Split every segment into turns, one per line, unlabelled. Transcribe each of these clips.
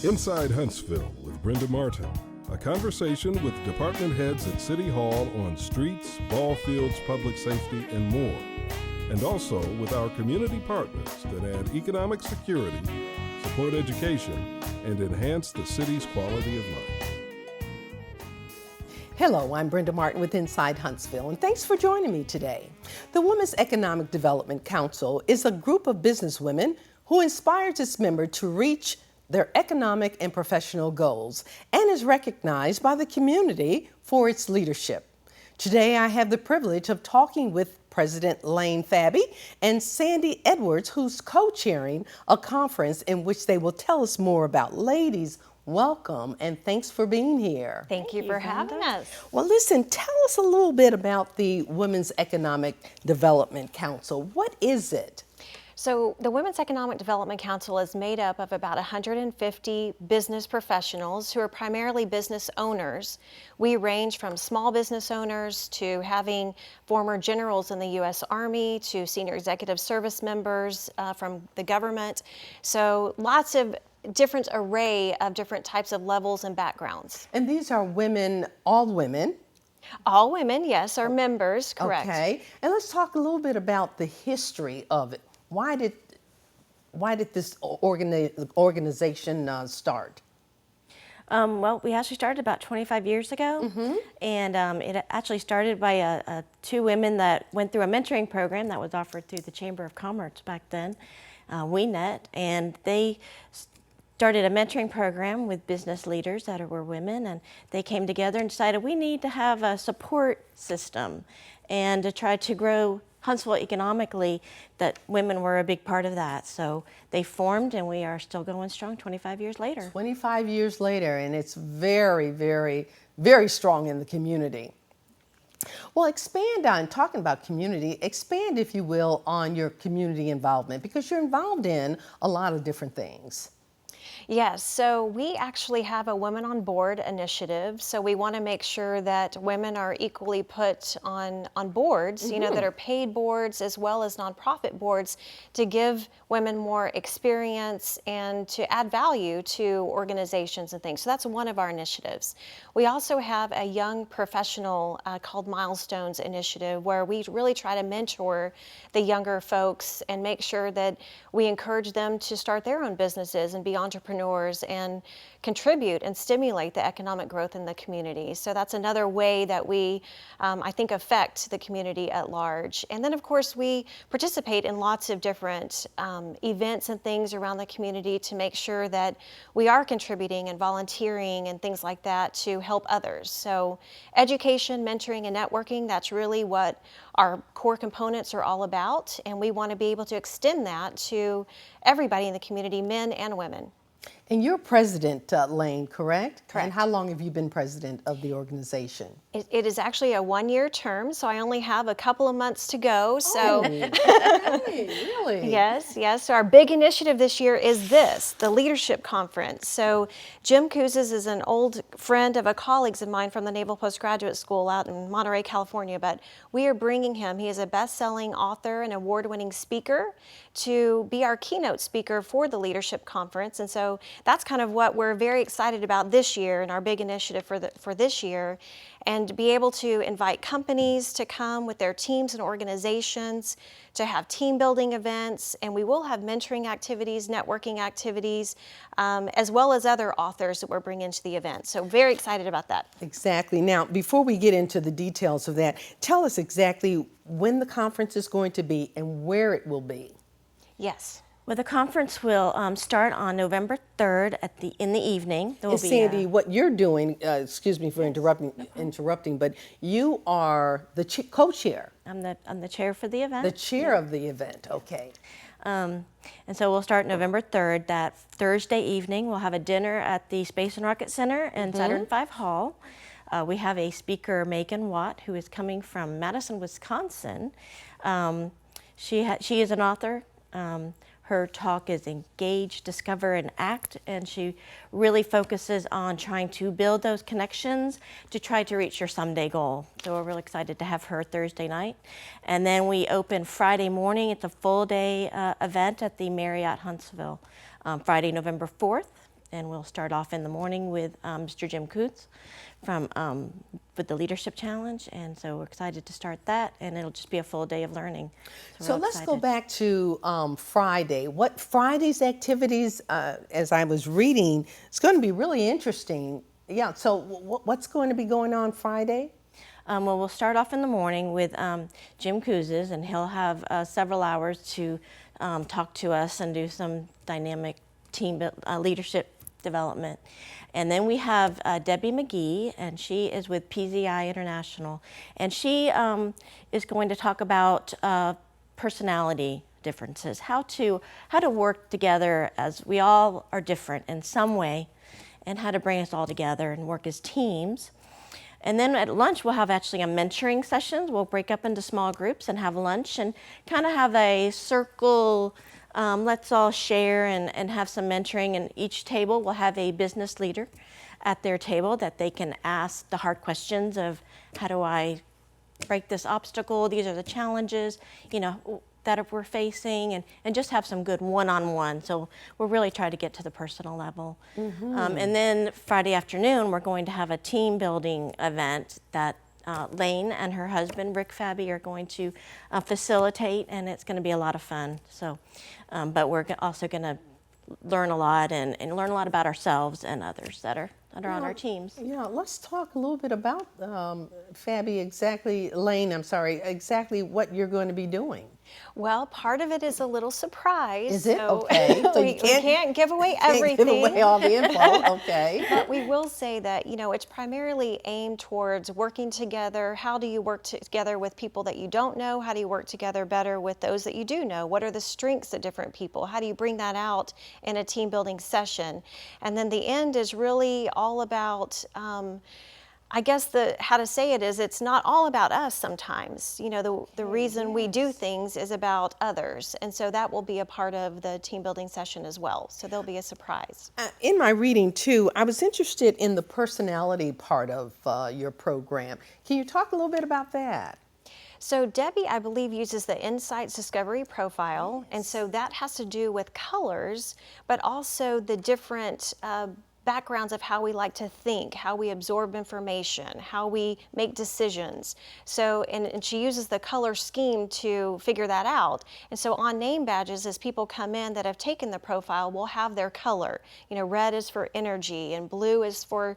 Inside Huntsville with Brenda Martin, a conversation with department heads at City Hall on streets, ball fields, public safety, and more. And also with our community partners that add economic security, support education, and enhance the city's quality of life.
Hello, I'm Brenda Martin with Inside Huntsville, and thanks for joining me today. The Women's Economic Development Council is a group of businesswomen who inspires its members to reach their economic and professional goals and is recognized by the community for its leadership. Today, I have the privilege of talking with President Lane Fabby and Sandy Edwards, who's co-chairing a conference in which they will tell us more about. Ladies, welcome and thanks for being here.
Thank you for having us.
Well, listen, tell us a little bit about the Women's Economic Development Council. What is it?
So the Women's Economic Development Council is made up of about 150 business professionals who are primarily business owners. We range from small business owners to having former generals in the U.S. Army to senior executive service members from the government. So lots of different array of different types of levels and backgrounds.
And these are women, all women?
All women, yes, are members, correct.
Okay, and let's talk a little bit about the history of it. Why did this organization start?
Well, we actually started about 25 years ago, and it actually started by two women that went through a mentoring program that was offered through the Chamber of Commerce back then, WeNet, and they started a mentoring program with business leaders that were women, and they came together and decided we need to have a support system and to try to grow Huntsville economically, that women were a big part of that. So they formed, and we are still going strong 25 years later.
25 years later, and it's very, very, very strong in the community. Well, expand on, talking about community, expand, if you will, on your community involvement, because you're involved in a lot of different things.
Yes, so we actually have a Women on Board initiative. So we want to make sure that women are equally put on boards, you know, that are paid boards as well as nonprofit boards, to give women more experience and to add value to organizations and things. So that's one of our initiatives. We also have a young professional called Milestones Initiative, where we really try to mentor the younger folks and make sure that we encourage them to start their own businesses and be entrepreneurs and contribute and stimulate the economic growth in the community. So that's another way that we, I think, affect the community at large. And then, of course, we participate in lots of different events and things around the community to make sure that we are contributing and volunteering and things like that to help others. So education, mentoring, and networking, that's really what our core components are all about. And we want to be able to extend that to everybody in the community, men and women.
And you're president, Lane, correct?
Correct.
And how long have you been president of the organization?
It is actually a one-year term, so I only have a couple of months to go. So,
Really?
Yes. So our big initiative this year is the Leadership Conference. So Jim Kouzes is an old friend of a colleague of mine from the Naval Postgraduate School out in Monterey, California, but we are bringing him. He is a best-selling author and award-winning speaker to be our keynote speaker for the Leadership Conference. And so that's kind of what we're very excited about this year and our big initiative for this year, and be able to invite companies to come with their teams and organizations to have team building events, and we will have mentoring activities, networking activities, as well as other authors that we're bringing to the event. So very excited about that.
Exactly. Now, before we get into the details of that, tell us exactly when the conference is going to be and where it will be.
Yes.
Well, the conference will start on November 3rd in the evening. There will
And
be
Sandy, what you're doing, excuse me for interrupting, but you are the co-chair.
I'm the chair for the event.
The chair of the event, okay.
And so we'll start November 3rd. That Thursday evening, we'll have a dinner at the Space and Rocket Center in Saturn V Hall. We have a speaker, Megan Watt, who is coming from Madison, Wisconsin. She is an author. Her talk is Engage, Discover, and Act, and she really focuses on trying to build those connections to try to reach your someday goal. So we're really excited to have her Thursday night. And then we open Friday morning. It's a full day event at the Marriott Huntsville, Friday, November 4th. and we'll start off in the morning with Mr. Jim Coots from with the Leadership Challenge, and so we're excited to start that, and it'll just be a full day of learning.
So let's go back to Friday. What Friday's activities, as I was reading, it's going to be really interesting. Yeah, so what's going to be going on Friday?
Well, we'll start off in the morning with Jim Couzes, and he'll have several hours to talk to us and do some dynamic team leadership development. And then we have Debbie McGee, and she is with PZI International, and she is going to talk about personality differences, how to work together, as we all are different in some way, and how to bring us all together and work as teams. And then at lunch, we'll have actually a mentoring session. We'll break up into small groups and have lunch and kind of have a circle, let's all share and have some mentoring. And each table will have a business leader at their table that they can ask the hard questions of, how do I break this obstacle? These are the challenges, that we're facing, and just have some good one-on-one. So we'll really try to get to the personal level. And then Friday afternoon, we're going to have a team building event that Lane and her husband, Rick Fabby, are going to facilitate, and it's going to be a lot of fun. So, but we're also going to learn a lot and learn a lot about ourselves and others that are on our teams.
Yeah, let's talk a little bit about Fabby, exactly what you're going to be doing.
Well, part of it is a little surprise.
Is it?
So
Okay. So
we can't give away everything.
Can't give away all the info. Okay.
But we will say that, it's primarily aimed towards working together. How do you work together with people that you don't know? How do you work together better with those that you do know? What are the strengths of different people? How do you bring that out in a team building session? And then the end is really all about, I guess how to say it is, it's not all about us sometimes. The reason we do things is about others. And so that will be a part of the team building session as well. So there'll be a surprise.
In my reading too, I was interested in the personality part of your program. Can you talk a little bit about that?
So Debbie, I believe, uses the Insights Discovery Profile. And so that has to do with colors, but also the different backgrounds of how we like to think, how we absorb information, how we make decisions. So, and she uses the color scheme to figure that out. And so on name badges, as people come in that have taken the profile, we'll have their color. Red is for energy and blue is for,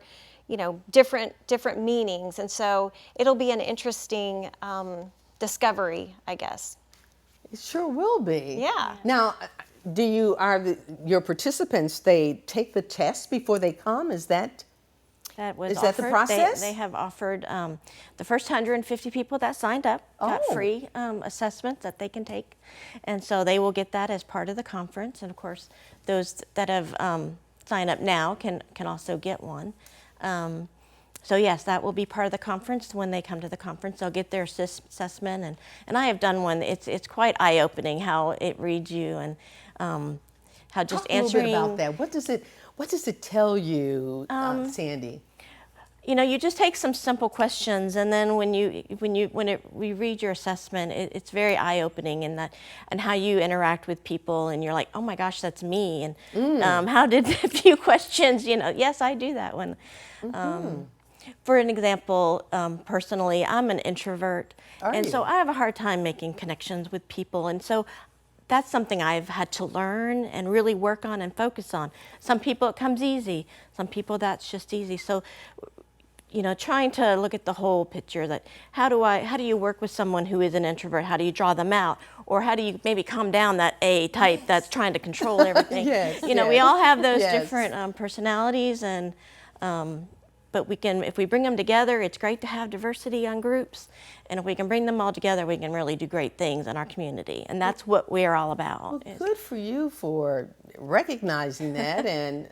different meanings. And so it'll be an interesting discovery, I guess.
It sure will be.
Yeah.
Now, your participants, they take the test before they come? Is that
that
the process?
They have offered the first 150 people that signed up got free assessments that they can take, and so they will get that as part of the conference. And of course, those that have signed up now can also get one. So yes, that will be part of the conference. When they come to the conference, they'll get their assessment, and I have done one. It's quite eye-opening how it reads you, and how just
Talk
answering.
A little bit about that. What does it tell you, Sandy?
You just take some simple questions, and then when we read your assessment, it's very eye-opening in that, and how you interact with people, and you're like, oh my gosh, that's me. And how did a few questions? Yes, I do that one. For an example, personally, I'm an introvert, so I have a hard time making connections with people, and so that's something I've had to learn and really work on and focus on. Some people it comes easy, some people that's just easy. So, trying to look at the whole picture, that how do you work with someone who is an introvert? How do you draw them out? Or how do you maybe calm down that A type that's trying to control everything? We all have those different personalities, and but if we bring them together, it's great to have diversity on groups. And if we can bring them all together, we can really do great things in our community. And that's what we're all about.
Well, good for you for recognizing that. And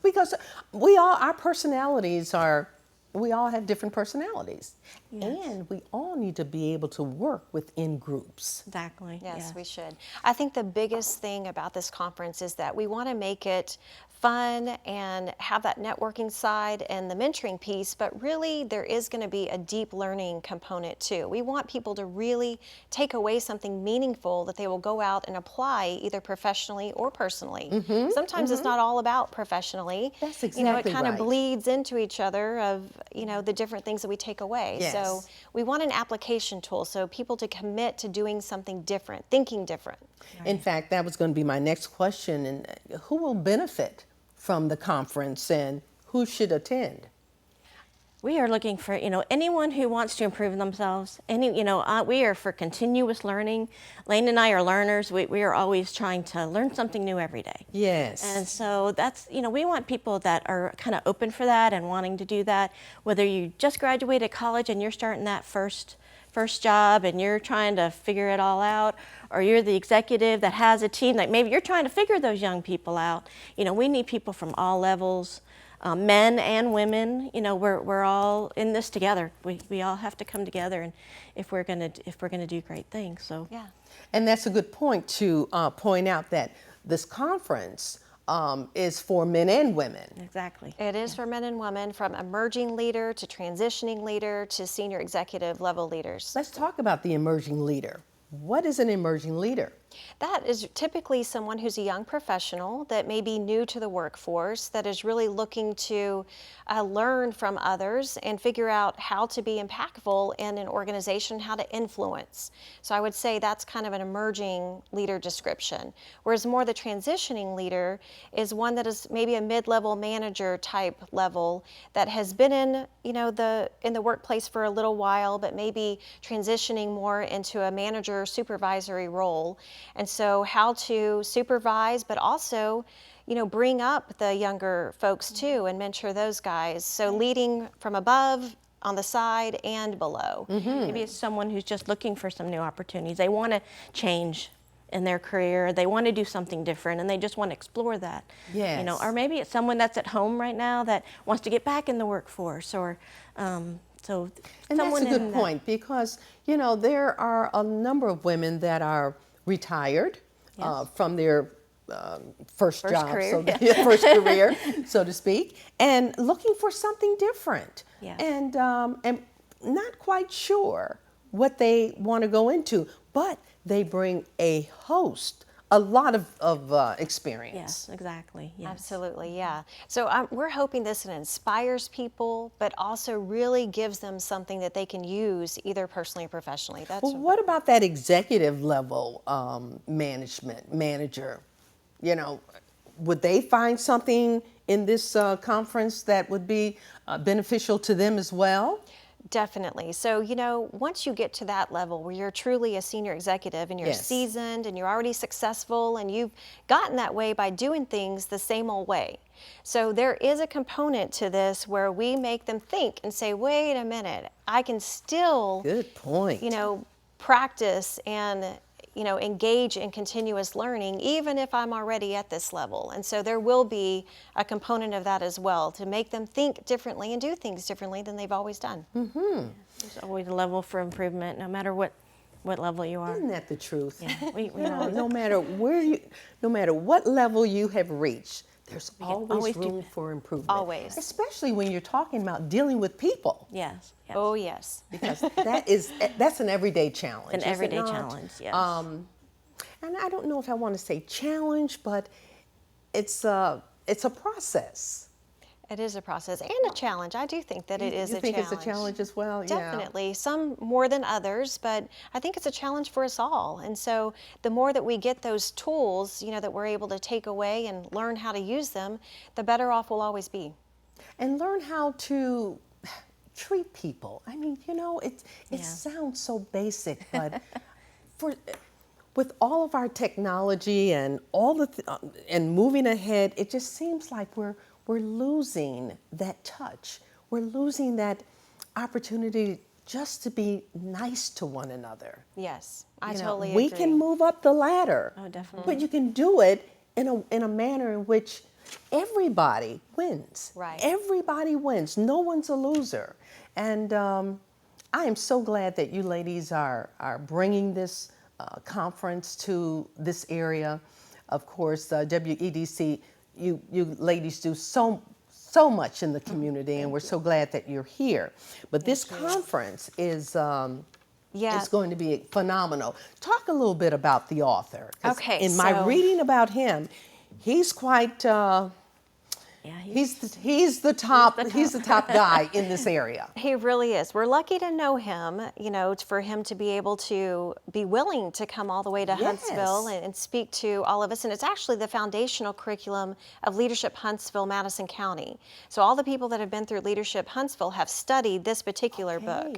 because our personalities are we all have different personalities.
Yes.
And we all need to be able to work within groups.
Exactly.
Yes, we should. I think the biggest thing about this conference is that we want to make it fun and have that networking side and the mentoring piece, but really there is going to be a deep learning component too. We want people to really take away something meaningful that they will go out and apply either professionally or personally. Sometimes it's not all about professionally.
That's
You know, it
exactly
kind of
right.
bleeds into each other of, you know, the different things that we take away.
Yes.
So we want an application tool so people to commit to doing something different, thinking different.
In fact, that was going to be my next question. And who will benefit from the conference and who should attend?
We are looking for, anyone who wants to improve themselves. We are for continuous learning. Lane and I are learners. We are always trying to learn something new every day.
Yes.
And so that's, we want people that are kind of open for that and wanting to do that. Whether you just graduated college and you're starting that first job and you're trying to figure it all out, or you're the executive that has a team, like maybe you're trying to figure those young people out. We need people from all levels, men and women. We're all in this together. We all have to come together, and if we're gonna do great things. So
Yeah.
And that's a good point to point out that this conference is for men and women.
exactly.
It is for men and women, from emerging leader to transitioning leader to senior executive level leaders.
Let's talk about the emerging leader. What is an emerging leader?
That is typically someone who's a young professional that may be new to the workforce, that is really looking to learn from others and figure out how to be impactful in an organization, how to influence. So I would say that's kind of an emerging leader description. Whereas more the transitioning leader is one that is maybe a mid-level manager type level that has been in, in the workplace for a little while, but maybe transitioning more into a manager supervisory role. And so how to supervise, but also, bring up the younger folks too and mentor those guys. So leading from above, on the side, and below.
Maybe it's someone who's just looking for some new opportunities. They want to change in their career. They want to do something different, and they just want to explore that.
Yes.
Or maybe it's someone that's at home right now that wants to get back in the workforce, or
And
someone
that's a good
in that.
point because, there are a number of women that are retired from their first job,
career,
first career, so to speak, and looking for something different,
Yes.
and not quite sure what they want to go into, but they bring a lot of experience.
Yes, exactly. Yes.
Absolutely, yeah. So we're hoping this inspires people, but also really gives them something that they can use either personally or professionally. That's
Well, what about that executive level manager? Would they find something in this conference that would be beneficial to them as well?
Definitely. So, once you get to that level where you're truly a senior executive and you're
Yes.
seasoned and you're already successful and you've gotten that way by doing things the same old way. So there is a component to this where we make them think and say, wait a minute, I can still,
Good point.
practice and, engage in continuous learning, even if I'm already at this level. And so there will be a component of that as well to make them think differently and do things differently than they've always done.
There's always a level for improvement, no matter what level you are.
Isn't that the truth?
Yeah, we
No matter no matter what level you have reached, there's always
always do
room for improvement.
Always.
Especially when you're talking about dealing with people,
Yes. Yes.
Oh, yes.
because that's an everyday challenge.
An
is it
everyday
not?
challenge. Yes.
And I don't know if I want to say challenge, but it's a process.
It is a process and a challenge. I do think that it is
You
a
think
challenge.
it's a challenge as well? Yeah.
Definitely. Some more than others, but I think it's a challenge for us all. And so the more that we get those tools, that we're able to take away and learn how to use them, the better off we'll always be.
And learn how to treat people. I mean, it
Yeah.
sounds so basic, but with all of our technology and all and moving ahead, it just seems like we're losing that touch. We're losing that opportunity just to be nice to one another.
Yes, I
You know,
totally
we
agree.
can move up the ladder.
Oh, definitely.
But you can do it in a manner in which everybody wins.
Right.
Everybody wins. No one's a loser. And I am so glad that you ladies are bringing this conference to this area. Of course, WEDC, you ladies do so much in the community, and we're so glad that you're here. But this conference is it's going to be phenomenal. Talk a little bit about the author. 'Cause
Okay,
in my reading about him, he's quite he's the top guy in this area.
He really is. We're lucky to know him, for him to be able to be willing to come all the way to Huntsville and speak to all of us. And it's actually the foundational curriculum of Leadership Huntsville, Madison County. So all the people that have been through Leadership Huntsville have studied this particular book.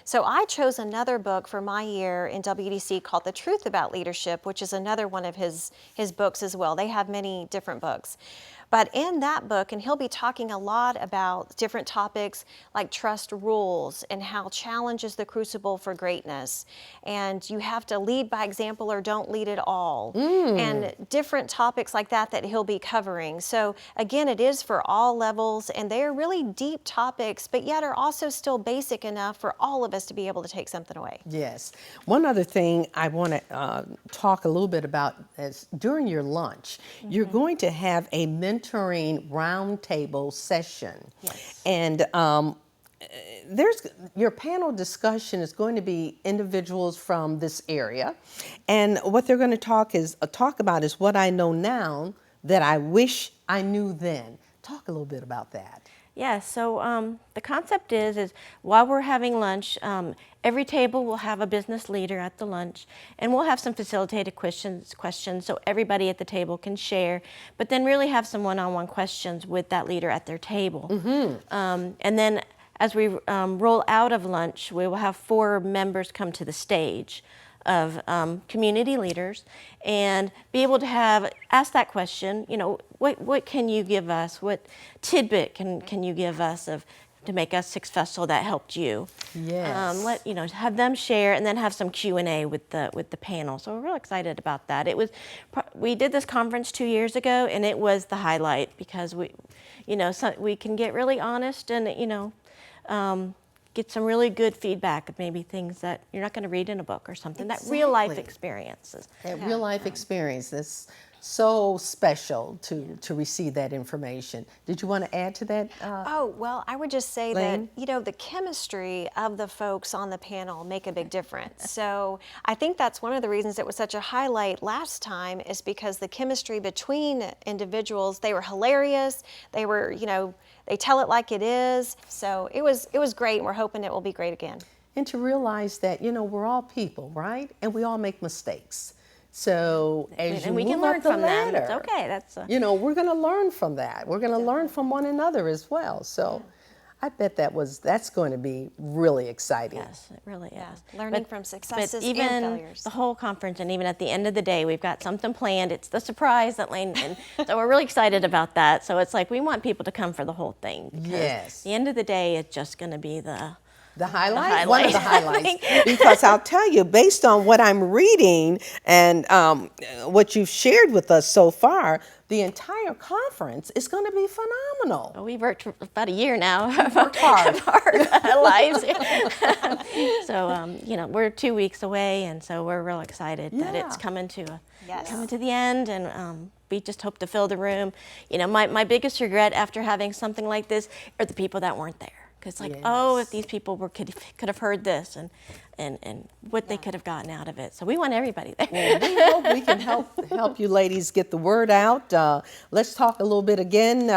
So I chose another book for my year in WDC called The Truth About Leadership, which is another one of his books as well. They have many different books. But in that book, and he'll be talking a lot about different topics like trust rules and how challenge is the crucible for greatness. And you have to lead by example or don't lead at all. And different topics like that he'll be covering. So again, it is for all levels, and they are really deep topics, but yet are also still basic enough for all of us to be able to take something away.
Yes. One other thing I want to talk a little bit about is during your lunch, you're going to have a mentoring roundtable session.
Yes.
And your panel discussion is going to be individuals from this area, and what they're going to talk about is what I know now that I wish I knew then. Talk a little bit about that.
Yeah, so the concept is while we're having lunch, every table will have a business leader at the lunch, and we'll have some facilitated questions so everybody at the table can share, but then really have some one-on-one questions with that leader at their table. And then as we roll out of lunch, we will have 4 members come to the stage of community leaders and be able to ask that question, what can you give us? What tidbit can you give us to make us successful that helped you?
Yes.
Have them share and then have some Q&A with the panel. So we're real excited about that. We did this conference 2 years ago, and it was the highlight because we can get really honest and get some really good feedback of maybe things that you're not going to read in a book or something. That real life experiences.
That real life experience. That's so special to receive that information. Did you want to add to that?
Well, I would just say
Lane?
that, the chemistry of the folks on the panel make a big difference. So I think that's one of the reasons it was such a highlight last time is because the chemistry between individuals, they were hilarious. They were, they tell it like it is. So it was great, and we're hoping it will be great again.
And to realize that, we're all people, right? And we all make mistakes. So as
we
you
can
move
learn
up the
from them.
ladder,
It's okay. That's
we're going to learn from that. We're going to learn from one another as well. So I bet that's going to be really exciting.
Yes, it really is.
Learning from successes
but even
and failures.
The whole conference, and even at the end of the day, we've got something planned. It's the surprise that Lane, and so we're really excited about that. So it's like we want people to come for the whole thing. Because the end of the day, it's just going to be the
highlight? One of the highlights. Because I'll tell you, based on what I'm reading and what you've shared with us so far, the entire conference is going to be phenomenal.
Well, we've worked for about a year now.
Worked hard.
Our lives. So, we're 2 weeks away, and so we're real excited that it's coming to the end, and we just hope to fill the room. My biggest regret after having something like this are the people that weren't there. It's like, if these people could have heard this and what they could have gotten out of it. So we want everybody there.
Well, we hope we can help you ladies get the word out. Let's talk a little bit again,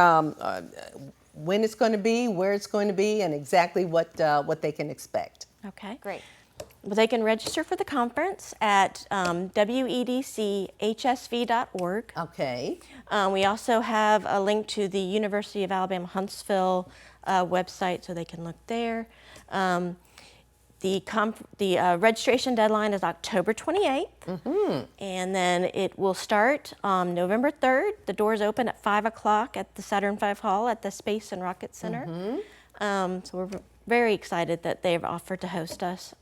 when it's going to be, where it's going to be, and exactly what they can expect.
Okay.
Great.
Well, they can register for the conference at wedchsv.org.
Okay.
We also have a link to the University of Alabama Huntsville website, so they can look there. The registration deadline is October 28th, and then it will start November 3rd. The doors open at 5 o'clock at the Saturn V Hall at the Space and Rocket Center. So we're very excited that they've offered to host us.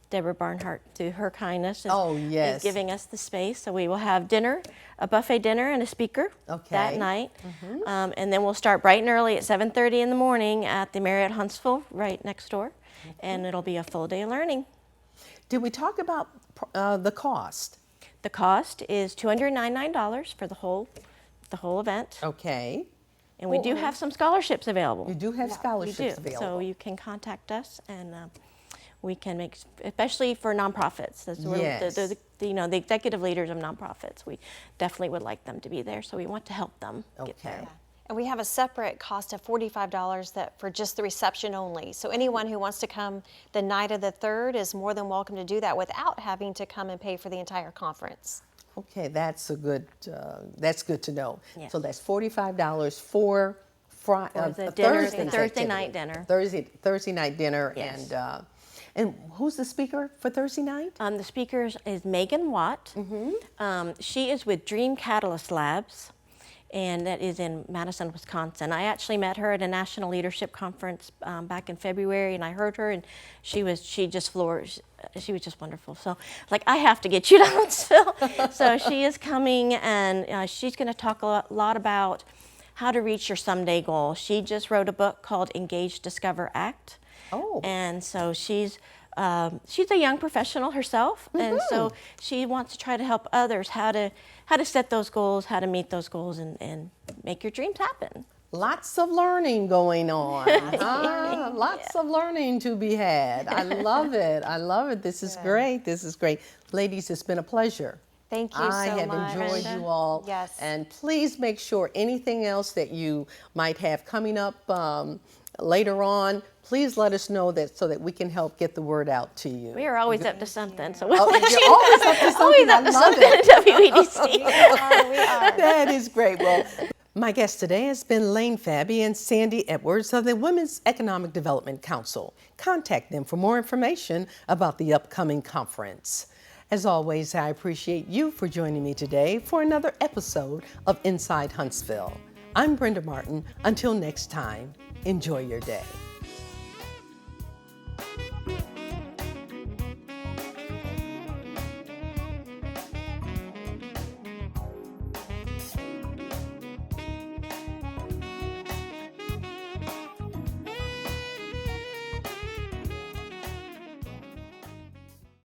Deborah Barnhart, through her kindness,
Oh, yes.
is giving us the space. So we will have dinner, a buffet dinner, and a speaker that night. And then we'll start bright and early at 7:30 in the morning at the Marriott Huntsville, right next door. And it'll be a full day of learning.
Did we talk about the cost?
The cost is $299 for the whole event.
Okay.
And we do have some scholarships available.
You do have
We
scholarships
do.
available.
So you can contact us, and we can make, especially for nonprofits. That's where
Yes.
the executive leaders of nonprofits. We definitely would like them to be there. So we want to help them get
Okay.
there.
And we have a separate cost of $45 for just the reception only. So anyone who wants to come the night of the 3rd is more than welcome to do that without having to come and pay for the entire conference.
Okay, that's that's good to know.
Yes.
So that's $45 for
the dinner,
Thursday's
the Thursday
activity.
night dinner.
Thursday night dinner.
Yes.
And who's the speaker for Thursday night?
The speaker is Megan Watt. She is with Dream Catalyst Labs, and that is in Madison, Wisconsin. I actually met her at a national leadership conference back in February, and I heard her, and she was just wonderful. So, like, I have to get you to Huntsville. So she is coming, and she's going to talk a lot about how to reach your someday goal. She just wrote a book called Engage, Discover, Act.
Oh.
And so she's a young professional herself, and so she wants to try to help others how to set those goals, how to meet those goals, and make your dreams happen.
Lots of learning going on. Lots of learning to be had. I love it. I love it. This is great. This is great. Ladies, it's been a pleasure.
Thank you so much.
I have enjoyed you all.
Yes.
And please make sure anything else that you might have coming up later on, please let us know that so that we can help get the word out to you.
We are always up to something, so we'll
Oh,
let
you're
you
always
know.
up to something.
Always up
I
to
love
something
it.
at WEDC.
We are.
That is great. Well, my guest today has been Lane Fabby and Sandy Edwards of the Women's Economic Development Council. Contact them for more information about the upcoming conference. As always, I appreciate you for joining me today for another episode of Inside Huntsville. I'm Brenda Martin. Until next time, enjoy your day.